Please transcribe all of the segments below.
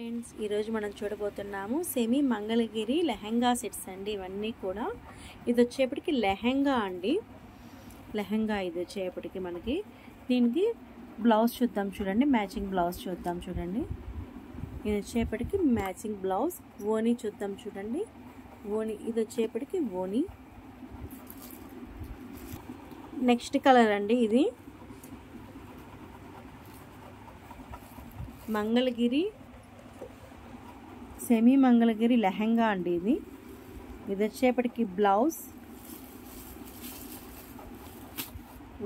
Friends, ఈరోజు మనం చూడబోతున్నాము సెమీ మంగళగిరి లెహంగా సెట్స్ అండి. ఇవన్నీ కూడా ఇది వచ్చేప్పటికి లెహంగా అండి. లెహంగా ఇది వచ్చేప్పటికి మనకి దీనికి బ్లౌజ్ చూద్దాం చూడండి. మ్యాచింగ్ బ్లౌజ్ చూద్దాం చూడండి. ఇది వచ్చేప్పటికి మ్యాచింగ్ బ్లౌజ్. ఓనీ చూద్దాం చూడండి. ఓనీ ఇది వచ్చేప్పటికి ఓనీ. నెక్స్ట్ కలర్ అండి. ఇది మంగళగిరి సెమీ మంగళగిరి లెహంగా అండి. ఇది వచ్చేప్పటికి బ్లౌజ్,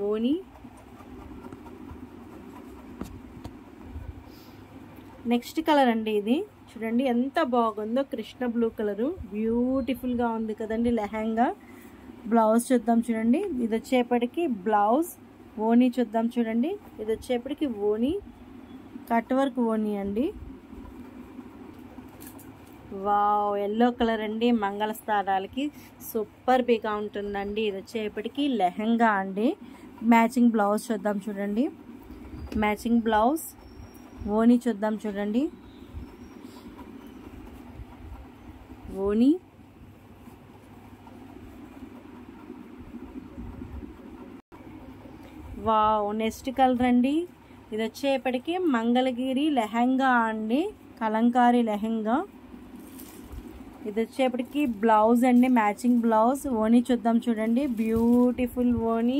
ఓనీ. నెక్స్ట్ కలర్ అండి. ఇది చూడండి ఎంత బాగుందో, కృష్ణ బ్లూ కలరు, బ్యూటిఫుల్గా ఉంది కదండి లెహంగా. బ్లౌజ్ చూద్దాం చూడండి. ఇది వచ్చేప్పటికి బ్లౌజ్, ఓనీ చూద్దాం చూడండి. ఇది వచ్చేప్పటికి ఓనీ, కట్ వర్క్ ఓనీ అండి. వావ్, ఎల్లో కలర్ అండి. మంగళస్థానాలకి సూపర్ బిగా ఉంటుందండి. ఇది వచ్చేప్పటికి లెహంగా అండి. మ్యాచింగ్ బ్లౌజ్ చూద్దాం చూడండి. మ్యాచింగ్ బ్లౌజ్, ఓనీ చూద్దాం చూడండి. ఓనీ, వావ్. నెక్స్ట్ కలర్ అండి. ఇది వచ్చేప్పటికి మంగళగిరి లెహంగా అండి, కలంకారీ లెహంగా. ఇది వచ్చేప్పటికి బ్లౌజ్ అండి, మ్యాచింగ్ బ్లౌజ్. ఓనీ చూద్దాం చూడండి. బ్యూటిఫుల్ ఓనీ.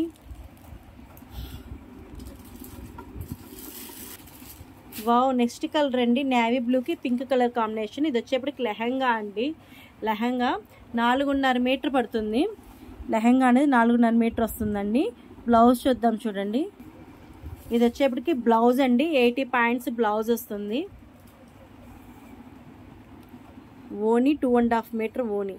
వావ్. నెక్స్ట్ కలర్ అండి, నేవీ బ్లూకి పింక్ కలర్ కాంబినేషన్. ఇది వచ్చేప్పటికి లెహంగా అండి. లెహంగా 4.5 మీటర్ పడుతుంది. లెహంగా అనేది 4.5 మీటర్ వస్తుందండి. బ్లౌజ్ చూద్దాం చూడండి. ఇది వచ్చేప్పటికి బ్లౌజ్ అండి. 80 పాయింట్స్ బ్లౌజ్ వస్తుంది. ఓనీ 2.5 మీటర్ ఓనీ.